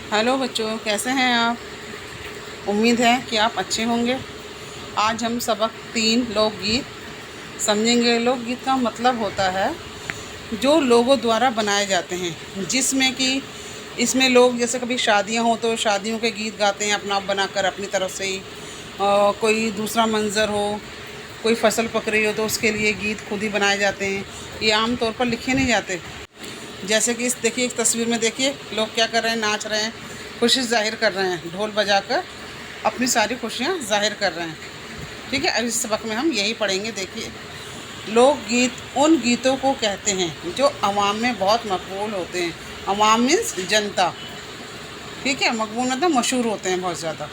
Hello बच्चों, कैसे हैं आप। उम्मीद है कि आप अच्छे होंगे। आज हम सबक 3 लोकगीत समझेंगे। लोकगीत का मतलब होता है जो लोगों द्वारा बनाए जाते हैं, जिसमें कि इसमें लोग जैसे कभी शादियां हो तो शादियों के गीत गाते हैं अपना बनाकर अपनी तरफ से ही। कोई दूसरा मंज़र हो, कोई फसल पक रही हो तो उसके लिए गीत खुद ही बनाए जाते हैं। ये आम तौर पर लिखे नहीं जाते। जैसे कि इस देखिए, इस तस्वीर में देखिए लोग क्या कर रहे हैं, नाच रहे हैं, खुशी जाहिर कर रहे हैं, ढोल बजाकर अपनी सारी खुशियाँ जाहिर कर रहे हैं। ठीक है, अब इस सबक में हम यही पढ़ेंगे। देखिए, लोकगीत उन गीतों को कहते हैं जो अवाम में बहुत मकबूल होते हैं। अवाम मीन्स जनता। ठीक है, मकबूल मतलब मशहूर होते हैं बहुत ज़्यादा,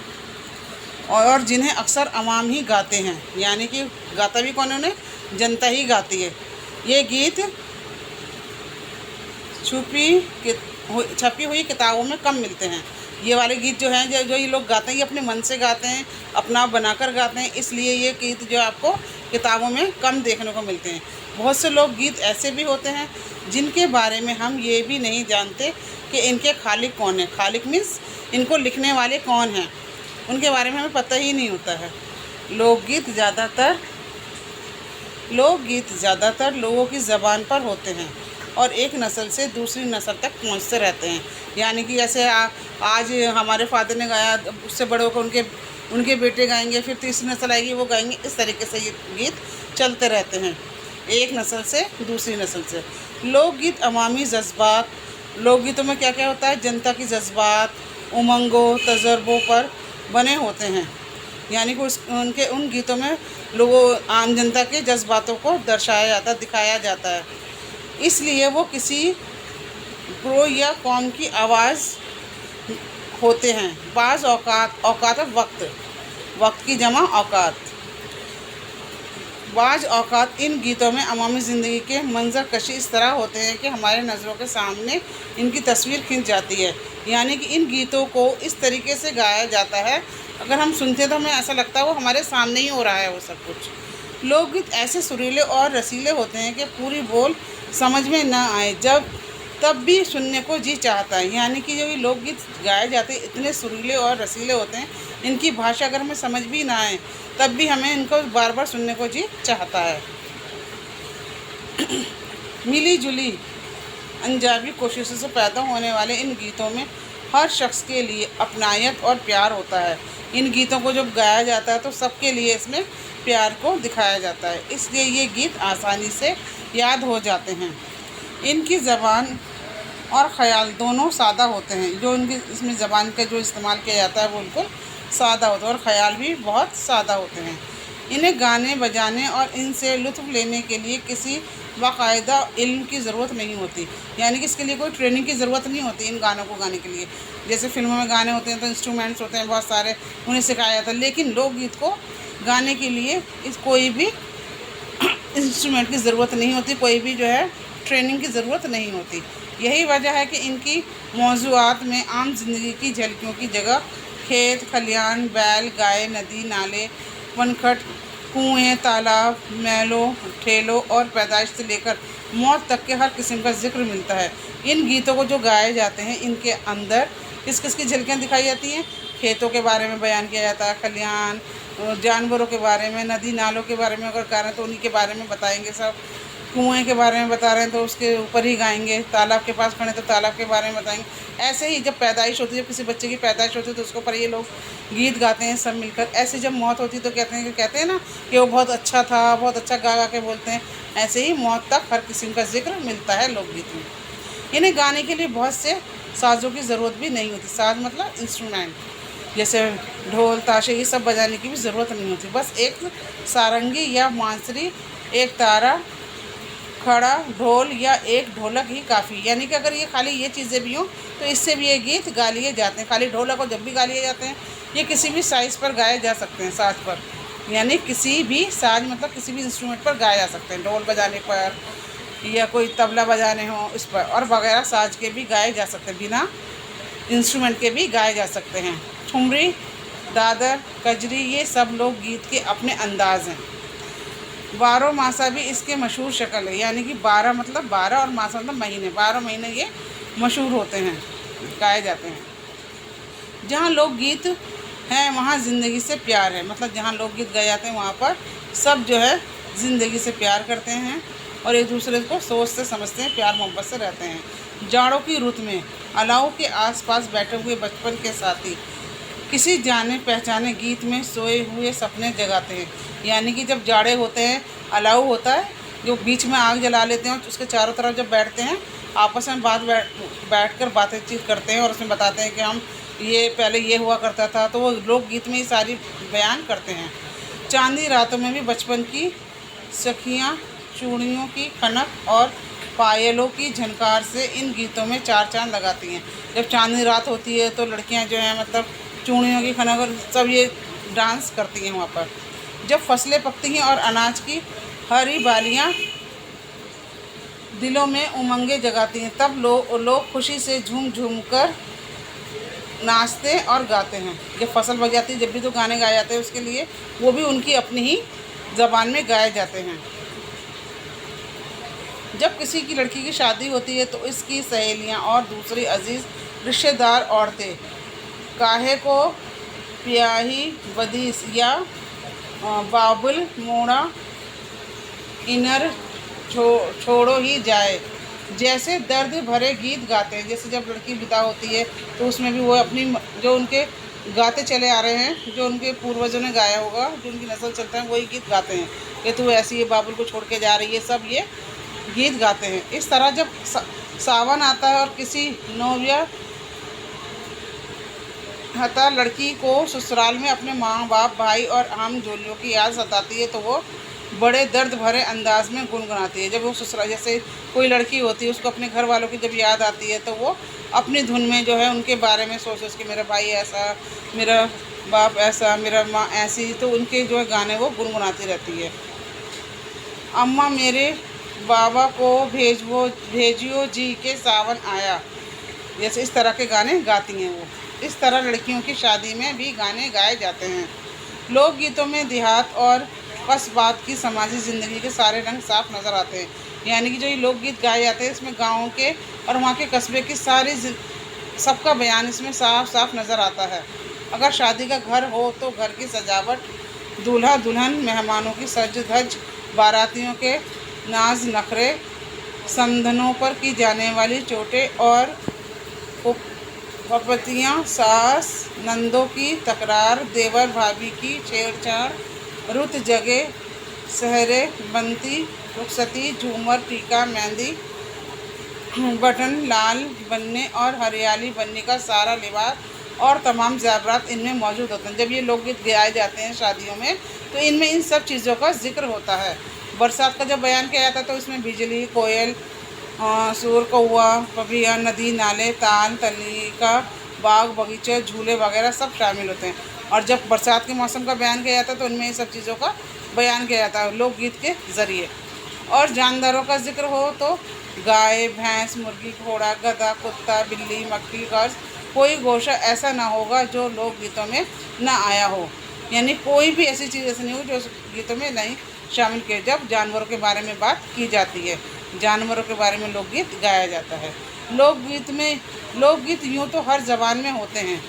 और जिन्हें अक्सर अवाम ही गाते हैं, यानी कि गाता भी कौन है उन्हें, जनता ही गाती है। ये गीत छपी हुई किताबों में कम मिलते हैं। ये वाले गीत जो हैं, जो ये लोग गाते हैं, ये अपने मन से गाते हैं, अपना बनाकर गाते हैं, इसलिए ये गीत जो आपको किताबों में कम देखने को मिलते हैं। बहुत से लोग गीत ऐसे भी होते हैं जिनके बारे में हम ये भी नहीं जानते कि इनके खालिक कौन है। खालिक मीन्स इनको लिखने वाले कौन हैं, उनके बारे में हमें पता ही नहीं होता है। लोकगीत ज़्यादातर लोगों की ज़बान पर होते हैं और एक नस्ल से दूसरी नस्ल तक पहुंचते रहते हैं। यानी कि जैसे आज हमारे फादर ने गाया, उससे बड़े होकर उनके बेटे गाएंगे, फिर तीसरी नस्ल आएगी वो गाएंगे। इस तरीके से ये गीत चलते रहते हैं एक नस्ल से दूसरी नस्ल से। लोकगीत अवामी जज्बात, लोकगीतों में क्या क्या होता है, जनता की जज्बात, उमंगों, तजर्बों पर बने होते हैं। यानी कि उनके उन गीतों में लोगों, आम जनता के जज्बातों को दर्शाया जाता, दिखाया जाता है। इसलिए वो किसी ग्रोह या कौम की आवाज़ होते हैं। बाज़ औकात वक्त की जमा औकात। बाज़ औकात इन गीतों में अवामी ज़िंदगी के मंजर कशी इस तरह होते हैं कि हमारे नज़रों के सामने इनकी तस्वीर खिंच जाती है। यानी कि इन गीतों को इस तरीके से गाया जाता है, अगर हम सुनते तो हमें ऐसा लगता है वो हमारे सामने ही हो रहा है वो सब कुछ। लोकगीत ऐसे सुरीले और रसीले होते हैं कि पूरी बोल समझ में न आए तब भी सुनने को जी चाहता है। यानी कि जो ये लोकगीत गाए जाते हैं इतने सुरीले और रसीले होते हैं, इनकी भाषा अगर हमें समझ भी ना आए तब भी हमें इनको बार बार सुनने को जी चाहता है। मिली जुली अनजावी कोशिशों से पैदा होने वाले इन गीतों में हर शख्स के लिए अपनायत और प्यार होता है। इन गीतों को जब गाया जाता है तो सबके लिए इसमें प्यार को दिखाया जाता है, इसलिए ये गीत आसानी से याद हो जाते हैं। इनकी ज़बान और ख़याल दोनों सादा होते हैं। जो इनकी इसमें ज़बान का जो इस्तेमाल किया जाता है वो बिल्कुल सादा होता है और ख़याल भी बहुत सादा होते हैं। इन्हें गाने बजाने और इनसे लुत्फ़ लेने के लिए किसी बाकायदा इल्म की ज़रूरत नहीं होती। यानी कि इसके लिए कोई ट्रेनिंग की ज़रूरत नहीं होती इन गानों को गाने के लिए। जैसे फिल्मों में गाने होते हैं तो इंस्ट्रूमेंट्स होते हैं बहुत सारे, उन्हें सिखाया जाता है, लेकिन लोकगीत को गाने के लिए कोई भी इंस्ट्रूमेंट की ज़रूरत नहीं होती, कोई भी जो है ट्रेनिंग की ज़रूरत नहीं होती। यही वजह है कि इनकी मौज़ूआत में आम ज़िंदगी की झलकियों की जगह खेत खलियान, बैल गाय, नदी नाले, वनखट, कुएँ, तालाब, महलों, ठेलों और पैदाइश से लेकर मौत तक के हर किस्म का जिक्र मिलता है। इन गीतों को जो गाए जाते हैं इनके अंदर किस किस की झलकियाँ दिखाई जाती हैं। खेतों के बारे में बयान किया जाता है, खलियान, जानवरों के बारे में, नदी नालों के बारे में अगर गा रहे हैं तो उन्हीं के बारे में बताएंगे सब। कुएँ के बारे में बता रहे हैं तो उसके ऊपर ही गाएंगे। तालाब के पास खड़े तो तालाब के बारे में बताएंगे। ऐसे ही जब पैदाइश होती है, जब किसी बच्चे की पैदाइश होती है तो उसके ऊपर ये लोग गीत गाते हैं सब मिलकर। ऐसे जब मौत होती है तो कहते हैं ना कि वो बहुत अच्छा था, बहुत अच्छा गा गा के बोलते हैं। ऐसे ही मौत तक हर किस्म का जिक्र मिलता है लोकगीत में। इन्हें गाने के लिए बहुत से साज़ों की ज़रूरत भी नहीं होती। साज़ मतलब इंस्ट्रूमेंट, जैसे ढोल ताशे, ये सब बजाने की भी ज़रूरत नहीं होती। बस एक सारंगी या बांसुरी, एक तारा, खड़ा, ढोल या एक ढोलक ही काफ़ी। यानी कि अगर ये खाली ये चीज़ें भी हों तो इससे भी ये गीत गा लिए जाते हैं। खाली ढोलक को जब भी गा लिए जाते हैं, ये किसी भी साइज़ पर गाए जा सकते हैं, साज पर। यानी किसी भी साज मतलब किसी भी इंस्ट्रूमेंट पर गाए जा सकते हैं। ढोल बजाने पर या कोई तबला बजाने हो इस पर, और वगैरह साज के भी गाए जा सकते हैं, बिना इंस्ट्रूमेंट के भी गाए जा सकते हैं। ठुमरी, दादर, कजरी, ये सब लोकगीत के अपने अंदाज़ हैं। बारह मासा भी इसके मशहूर शक्ल है। यानी कि 12 मतलब 12 और मासा मतलब महीने, 12 महीने ये मशहूर होते हैं, गाए जाते हैं। जहाँ लोकगीत हैं वहाँ ज़िंदगी से प्यार है। मतलब जहाँ लोकगीत गाए जाते हैं वहाँ पर सब जो है ज़िंदगी से प्यार करते हैं और एक दूसरे को सोचते समझते हैं, प्यार मोहब्बत से रहते हैं। जाड़ों की रुत में अलाव के आसपास बैठे हुए बचपन के साथी किसी जाने पहचाने गीत में सोए हुए सपने जगाते हैं। यानी कि जब जाड़े होते हैं, अलाव होता है जो बीच में आग जला लेते हैं और उसके चारों तरफ जब बैठते हैं आपस में बैठ कर बातचीत करते हैं और उसमें बताते हैं कि हम ये पहले ये हुआ करता था, तो वो लोग गीत में ही सारी बयान करते हैं। चांदी रातों में भी बचपन की सखियाँ चूड़ियों की खनक और पायलों की झनकार से इन गीतों में चार चांद लगाती हैं। जब चांदनी रात होती है तो लड़कियां जो हैं मतलब चूड़ियों की खनक और सब ये डांस करती हैं वहाँ पर। जब फसलें पकती हैं और अनाज की हरी बालियाँ दिलों में उमंगे जगाती हैं, तब लोग खुशी से झूम झूम कर नाचते और गाते हैं। जब फसल पक जाती है जब भी तो गाने गाए जाते हैं उसके लिए, वो भी उनकी अपनी ही ज़बान में गाए जाते हैं। जब किसी की लड़की की शादी होती है तो इसकी सहेलियां और दूसरी अजीज़ रिश्तेदार औरतें काहे को प्याही बदीस या बाबुल मोड़ा इनर छोड़ो ही जाए जैसे दर्द भरे गीत गाते हैं। जैसे जब लड़की विदा होती है तो उसमें भी वो अपनी जो उनके गाते चले आ रहे हैं, जो उनके पूर्वजों ने गाया होगा, जो उनकी नस्ल चलता है वही गीत गाते हैं कि तू ऐसी ये बाबुल को छोड़ के जा रही है, सब ये गीत गाते हैं। इस तरह जब सावन आता है और किसी नौविया हता लड़की को ससुराल में अपने माँ बाप भाई और आम जोलियों की याद सताती है तो वो बड़े दर्द भरे अंदाज में गुनगुनाती है। जब वो ससुराल जैसे कोई लड़की होती है उसको अपने घर वालों की जब याद आती है तो वो अपनी धुन में जो है उनके बारे में सोच के मेरा भाई ऐसा, मेरा बाप ऐसा, मेरा माँ ऐसी, तो उनके जो है गाने वो गुनगुनाती रहती है। अम्मा मेरे बाबा को भेजियो जी के सावन आया, जैसे इस तरह के गाने गाती हैं वो। इस तरह लड़कियों की शादी में भी गाने गाए जाते हैं। लोकगीतों में देहात और कस्बात की समाजी ज़िंदगी के सारे रंग साफ नज़र आते हैं। यानी कि जो ये लोकगीत गाए जाते हैं इसमें गाँव के और वहाँ के कस्बे की सारी सबका बयान इसमें साफ साफ नज़र आता है। अगर शादी का घर हो तो घर की सजावट, दूल्हा दुल्हन, मेहमानों की सज धज, बारातियों के नाज नखरे, समधनों पर की जाने वाली चोटें और पपतियाँ, सास नंदों की तकरार, देवर भाभी की छेड़छाड़, रुत जगे सहरे बनती, रुखसती, झूमर, टीका, मेहंदी, बटन लाल बनने और हरियाली बनने का सारा लिबास और तमाम ज़ेवरात इनमें मौजूद होते हैं। जब ये लोकगीत गाए जाते हैं शादियों में तो इनमें इन सब चीज़ों का जिक्र होता है। बरसात का जब बयान किया जाता है तो इसमें बिजली, कोयल, सूर, कौआ, पपिया, नदी, नाले, ताल, तलिका, बाग बगीचे, झूले वगैरह सब शामिल होते हैं। और जब बरसात के मौसम का बयान किया जाता है तो उनमें ये सब चीज़ों का बयान किया जाता है लोकगीत के ज़रिए। और जानदारों का जिक्र हो तो गाय, भैंस, मुर्गी, घोड़ा, गधा, कुत्ता, बिल्ली, मक्खी, गज, कोई गोशा ऐसा ना होगा जो लोकगीतों में ना आया हो। यानी कोई भी ऐसी चीज़ ऐसी नहीं हो जो गीतों में नहीं शामिल किए। जब जानवरों के बारे में बात की जाती है, जानवरों के बारे में लोकगीत गाया जाता है। लोकगीत यूँ तो हर ज़बान में होते हैं,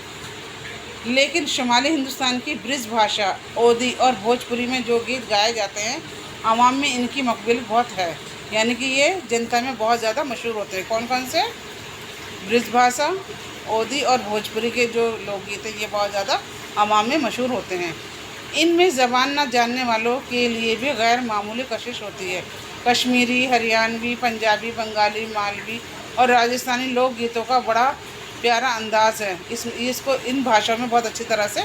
लेकिन शुमाली हिंदुस्तान की ब्रिज भाषा, ओदी और भोजपुरी में जो गीत गाए जाते हैं आवाम में इनकी मकबूल बहुत है। यानी कि ये जनता में बहुत ज़्यादा मशहूर होते हैं। कौन कौन से? ब्रिज भाषा, ओदी और भोजपुरी के जो लोकगीत हैं ये बहुत ज़्यादा आवाम में मशहूर होते हैं। इनमें ज़बान न जानने वालों के लिए भी गैर मामूली कशिश होती है। कश्मीरी, हरियाणवी, पंजाबी, बंगाली, मालवी और राजस्थानी लोकगीतों का बड़ा प्यारा अंदाज़ है। इसको इन भाषाओं में बहुत अच्छी तरह से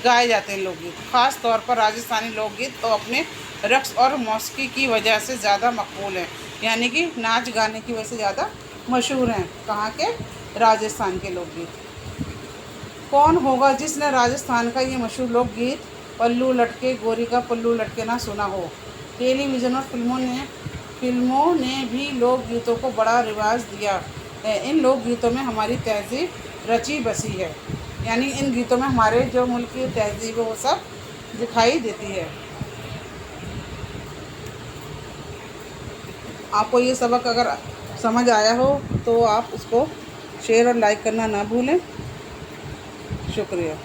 गाए जाते हैं लोकगीत। ख़ास तौर पर राजस्थानी लोकगीत तो अपने रक़्स और मौसीकी की वजह से ज़्यादा मकबूल हैं। यानी कि नाच गाने की वजह से ज़्यादा मशहूर हैं। कहाँ के? राजस्थान के लोकगीत। कौन होगा जिसने राजस्थान का ये मशहूर लोकगीत पल्लू लटके गोरी का पल्लू लटके ना सुना हो। टेलीविज़न और फिल्मों ने भी लोकगीतों को बड़ा रिवाज दिया है। इन लोकगीतों में हमारी तहज़ीब रची बसी है। यानी इन गीतों में हमारे जो मुल्क की तहज़ीब है वो सब दिखाई देती है। आपको ये सबक अगर समझ आया हो तो आप उसको शेयर और लाइक करना ना भूलें। शुक्रिया।